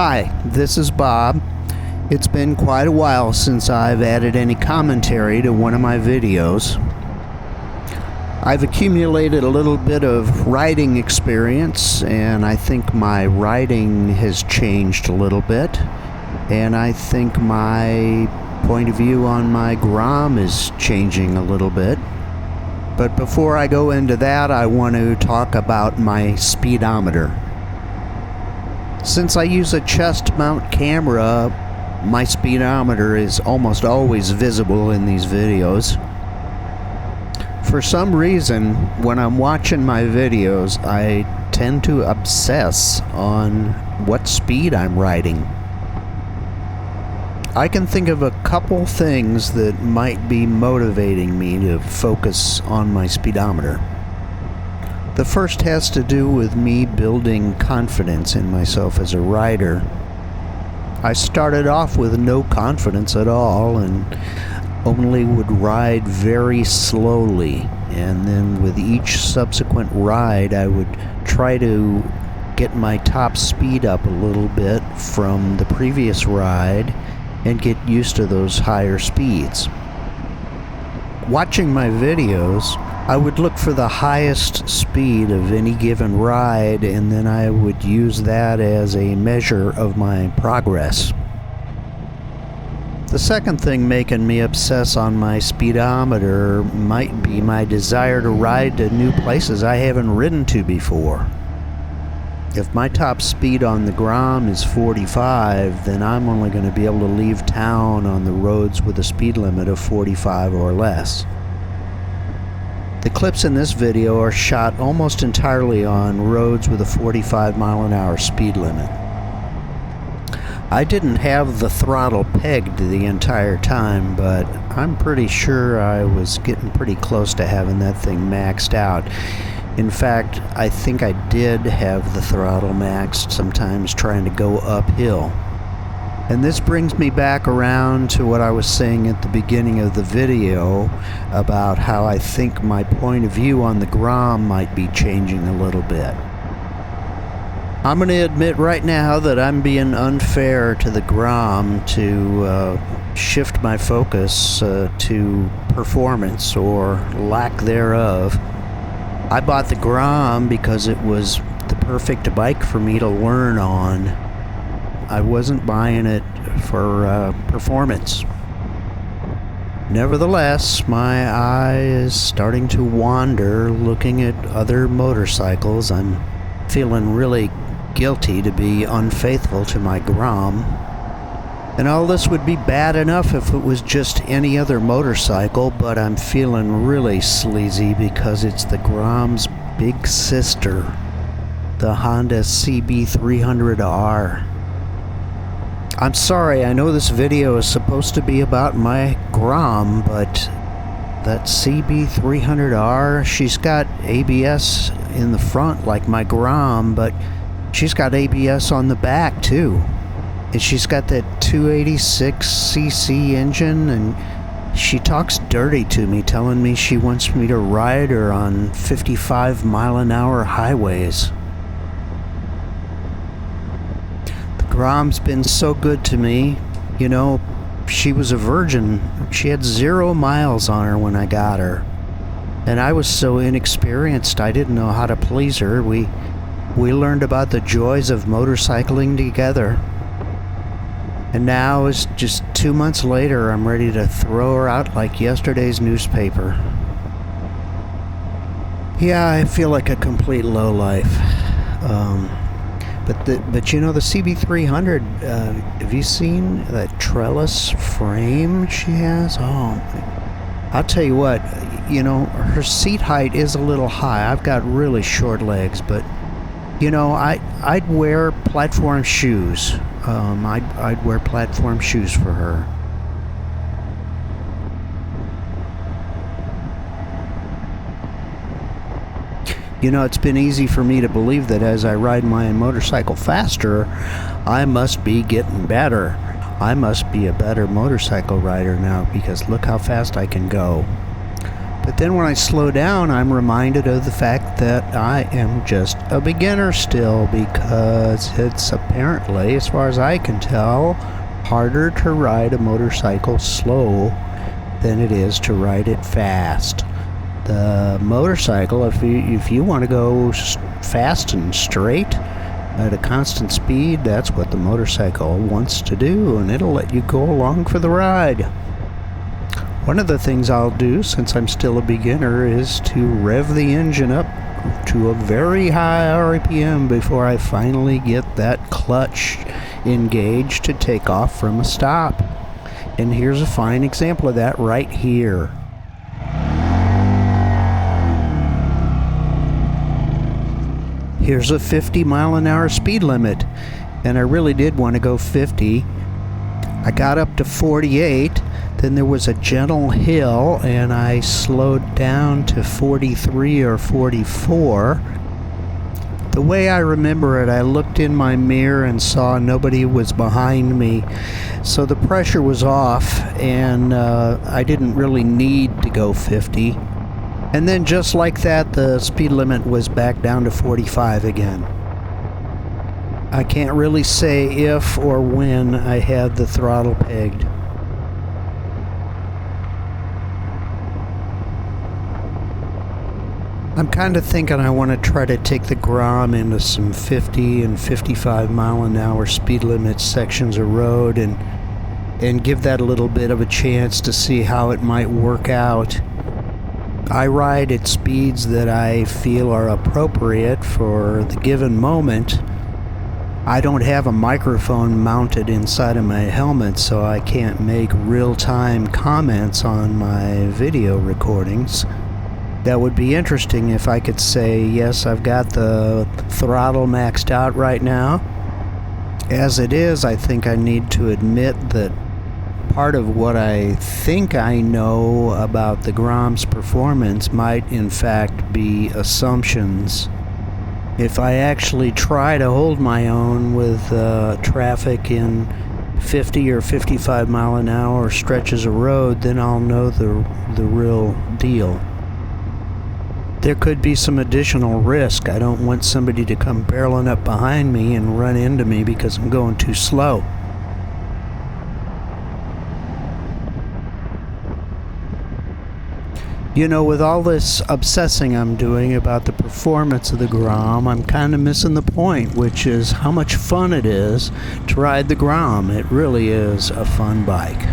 Hi, this is Bob. It's been quite a while since I've added any commentary to one of my videos. I've accumulated a little bit of writing experience, and I think my writing has changed a little bit, and I think my point of view on my Grom is changing a little bit. But before I go into that, I want to talk about my speedometer. Since I use a chest mount camera, my speedometer is almost always visible in these videos. For some reason, when I'm watching my videos, I tend to obsess on what speed I'm riding. I can think of a couple things that might be motivating me to focus on my speedometer. The first has to do with me building confidence in myself as a rider. I started off with no confidence at all and only would ride very slowly, and then with each subsequent ride I would try to get my top speed up a little bit from the previous ride and get used to those higher speeds. Watching my videos, I would look for the highest speed of any given ride, and then I would use that as a measure of my progress. The second thing making me obsess on my speedometer might be my desire to ride to new places I haven't ridden to before. If my top speed on the Grom is 45, then I'm only going to be able to leave town on the roads with a speed limit of 45 or less. The clips in this video are shot almost entirely on roads with a 45 mile-an-hour speed limit. I didn't have the throttle pegged the entire time, but I'm pretty sure I was getting pretty close to having that thing maxed out. In fact, I think I did have the throttle maxed sometimes trying to go uphill. And this brings me back around to what I was saying at the beginning of the video about how I think my point of view on the Grom might be changing a little bit. I'm going to admit right now that I'm being unfair to the Grom to shift my focus to performance or lack thereof. I bought the Grom because it was the perfect bike for me to learn on. I wasn't buying it for performance. Nevertheless, my eye is starting to wander looking at other motorcycles. I'm feeling really guilty to be unfaithful to my Grom. And all this would be bad enough if it was just any other motorcycle, but I'm feeling really sleazy because it's the Grom's big sister, the Honda CB300R. I'm sorry, I know this video is supposed to be about my Grom, but that CB300R, she's got ABS in the front like my Grom, but she's got ABS on the back too. And she's got that 286cc engine, and she talks dirty to me, telling me she wants me to ride her on 55 mile-an-hour highways. Grom's been so good to me. You know, she was a virgin. She had 0 miles on her when I got her. And I was so inexperienced, I didn't know how to please her. We learned about the joys of motorcycling together. And now, it's just 2 months later, I'm ready to throw her out like yesterday's newspaper. Yeah, I feel like a complete lowlife. But you know, the CB300, have you seen that trellis frame she has? Oh, I'll tell you what, you know, her seat height is a little high. I've got really short legs, but, you know, I'd wear platform shoes. I'd wear platform shoes for her. You know, it's been easy for me to believe that as I ride my motorcycle faster, I must be getting better. I must be a better motorcycle rider now because look how fast I can go. But then when I slow down, I'm reminded of the fact that I am just a beginner still, because it's apparently, as far as I can tell, harder to ride a motorcycle slow than it is to ride it fast. The motorcycle, if you want to go fast and straight at a constant speed, that's what the motorcycle wants to do, and it'll let you go along for the ride. One of the things I'll do, since I'm still a beginner, is to rev the engine up to a very high RPM before I finally get that clutch engaged to take off from a stop. And here's a fine example of that right here. Here's a 50-mile-an-hour speed limit, and I really did want to go 50. I got up to 48, then there was a gentle hill, and I slowed down to 43 or 44. The way I remember it, I looked in my mirror and saw nobody was behind me, so the pressure was off, and I didn't really need to go 50. And then just like that, the speed limit was back down to 45 again. I can't really say if or when I had the throttle pegged. I'm kind of thinking I want to try to take the Grom into some 50 and 55 mile an hour speed limit sections of road and give that a little bit of a chance to see how it might work out. I ride at speeds that I feel are appropriate for the given moment. I don't have a microphone mounted inside of my helmet, so I can't make real-time comments on my video recordings. That would be interesting if I could say, yes, I've got the throttle maxed out right now. As it is, I think I need to admit that part of what I think I know about the Grom's performance might in fact be assumptions. If I actually try to hold my own with traffic in 50 or 55 mile an hour stretches of road, then I'll know the real deal. There could be some additional risk. I don't want somebody to come barreling up behind me and run into me because I'm going too slow. You know, with all this obsessing I'm doing about the performance of the Grom, I'm kind of missing the point, which is how much fun it is to ride the Grom. It really is a fun bike.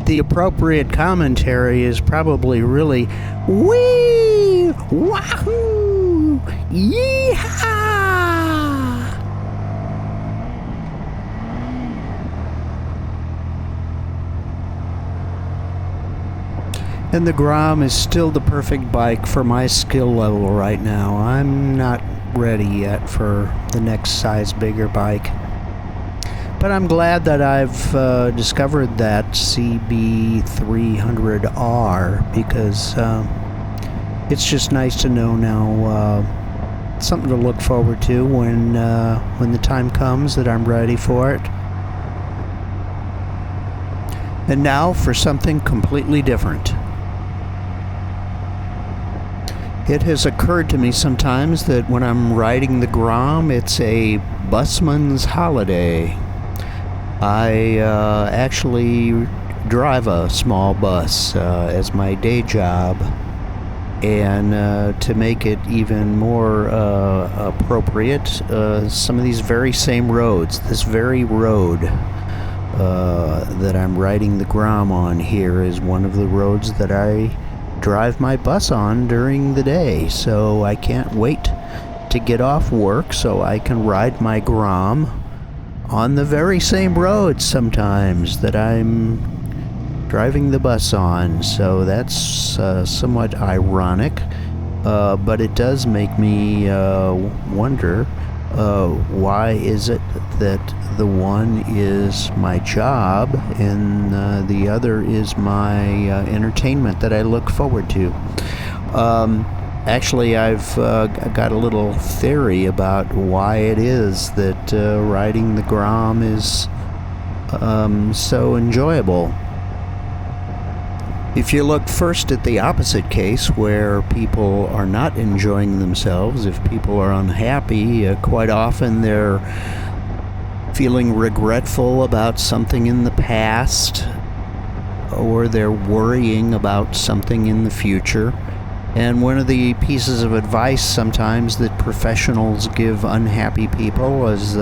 The appropriate commentary is probably really, wee, wahoo, yeehaw! And the Grom is still the perfect bike for my skill level right now. I'm not ready yet for the next size bigger bike. But I'm glad that I've discovered that CB300R, because it's just nice to know now something to look forward to when the time comes that I'm ready for it. And now for something completely different. It has occurred to me sometimes that when I'm riding the Grom, it's a busman's holiday. I actually drive a small bus as my day job, and to make it even more appropriate, some of these very same roads, this very road that I'm riding the Grom on here is one of the roads that I drive my bus on during the day, so I can't wait to get off work so I can ride my Grom on the very same road sometimes that I'm driving the bus on. So that's somewhat ironic, but it does make me wonder, why is it that the one is my job and the other is my entertainment that I look forward to? Actually, I've got a little theory about why it is that riding the Grom is so enjoyable. If you look first at the opposite case, where people are not enjoying themselves, if people are unhappy, quite often they're feeling regretful about something in the past, or they're worrying about something in the future. And one of the pieces of advice sometimes that professionals give unhappy people is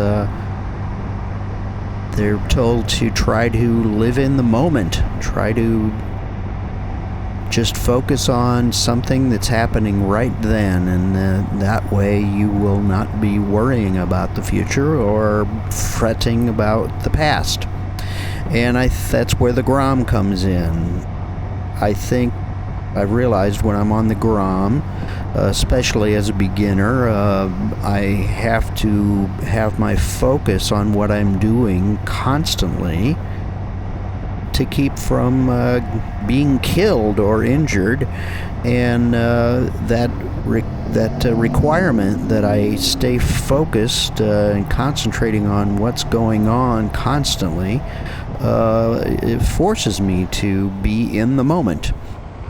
they're told to try to live in the moment, try to just focus on something that's happening right then, and that way you will not be worrying about the future or fretting about the past. And that's where the Grom comes in. I think I've realized when I'm on the Grom, especially as a beginner, I have to have my focus on what I'm doing constantly to keep from being killed or injured, and that requirement that I stay focused and concentrating on what's going on constantly, it forces me to be in the moment,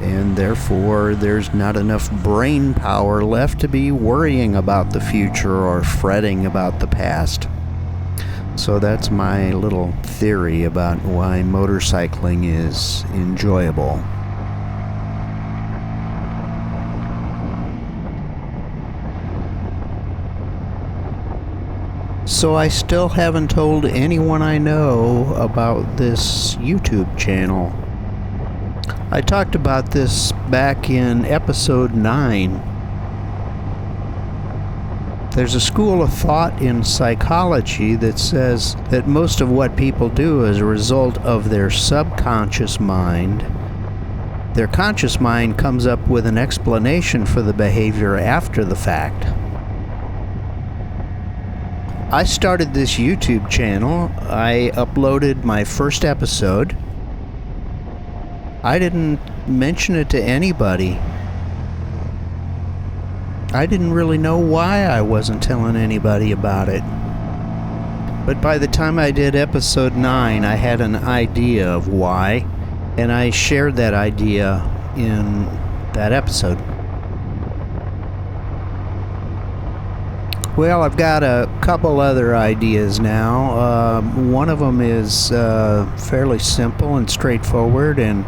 and therefore there's not enough brain power left to be worrying about the future or fretting about the past. So that's my little theory about why motorcycling is enjoyable. So I still haven't told anyone I know about this YouTube channel. I talked about this back in episode 9. There's a school of thought in psychology that says that most of what people do is a result of their subconscious mind. Their conscious mind comes up with an explanation for the behavior after the fact. I started this YouTube channel. I uploaded my first episode. I didn't mention it to anybody. I didn't really know why I wasn't telling anybody about it. But by the time I did episode 9, I had an idea of why, and I shared that idea in that episode. Well, I've got a couple other ideas now. One of them is fairly simple and straightforward, and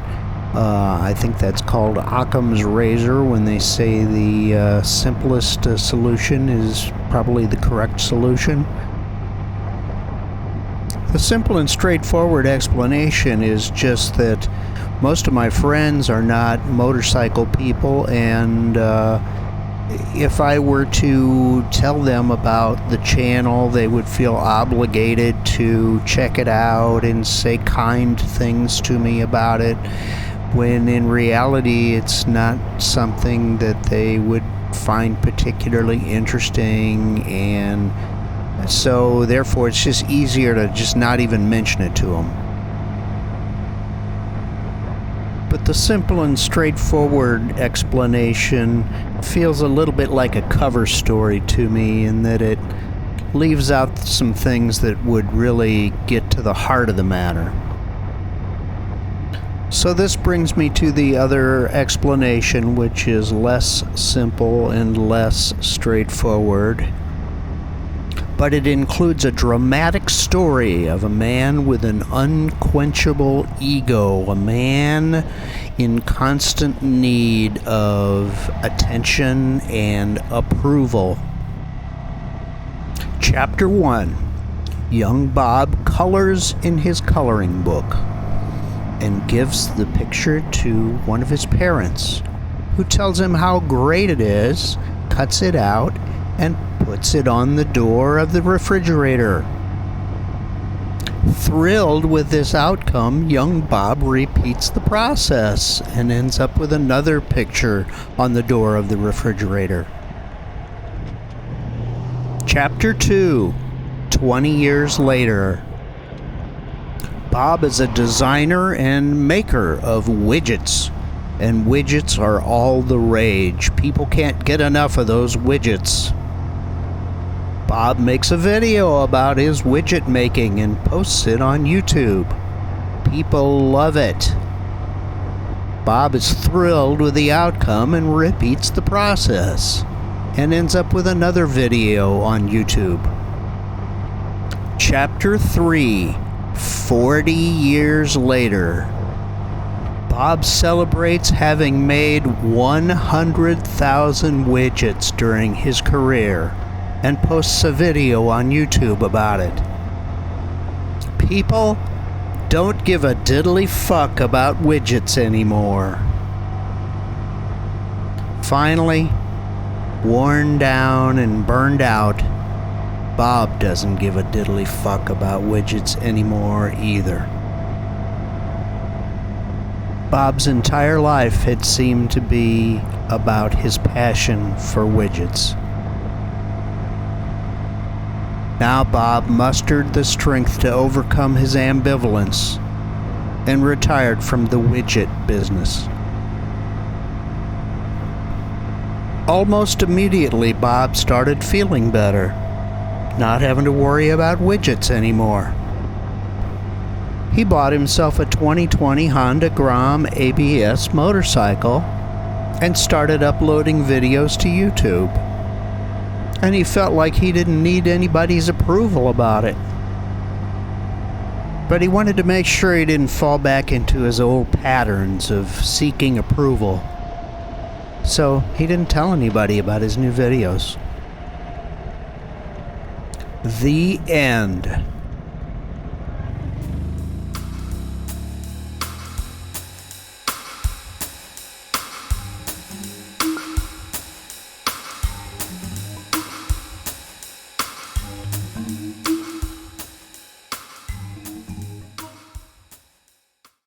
I think that's called Occam's razor, when they say the simplest solution is probably the correct solution. The simple and straightforward explanation is just that most of my friends are not motorcycle people, and if I were to tell them about the channel, they would feel obligated to check it out and say kind things to me about it, when in reality it's not something that they would find particularly interesting, and so therefore it's just easier to just not even mention it to them. But the simple and straightforward explanation feels a little bit like a cover story to me, in that it leaves out some things that would really get to the heart of the matter. So this brings me to the other explanation, which is less simple and less straightforward. But it includes a dramatic story of a man with an unquenchable ego, a man in constant need of attention and approval. Chapter 1. Young Bob colors in his coloring book and gives the picture to one of his parents, who tells him how great it is, cuts it out, and puts it on the door of the refrigerator. Thrilled with this outcome, young Bob repeats the process and ends up with another picture on the door of the refrigerator. Chapter 2. 20 years later. Bob is a designer and maker of widgets, and widgets are all the rage. People can't get enough of those widgets. Bob makes a video about his widget making and posts it on YouTube. People love it. Bob is thrilled with the outcome and repeats the process, and ends up with another video on YouTube. Chapter 3, 40 years later. Bob celebrates having made 100,000 widgets during his career and posts a video on YouTube about it. People don't give a diddly fuck about widgets anymore. Finally, worn down and burned out, Bob doesn't give a diddly fuck about widgets anymore either. Bob's entire life had seemed to be about his passion for widgets. Now Bob mustered the strength to overcome his ambivalence and retired from the widget business. Almost immediately, Bob started feeling better, not having to worry about widgets anymore. He bought himself a 2020 Honda Grom ABS motorcycle and started uploading videos to YouTube. And he felt like he didn't need anybody's approval about it. But he wanted to make sure he didn't fall back into his old patterns of seeking approval. So he didn't tell anybody about his new videos. The end.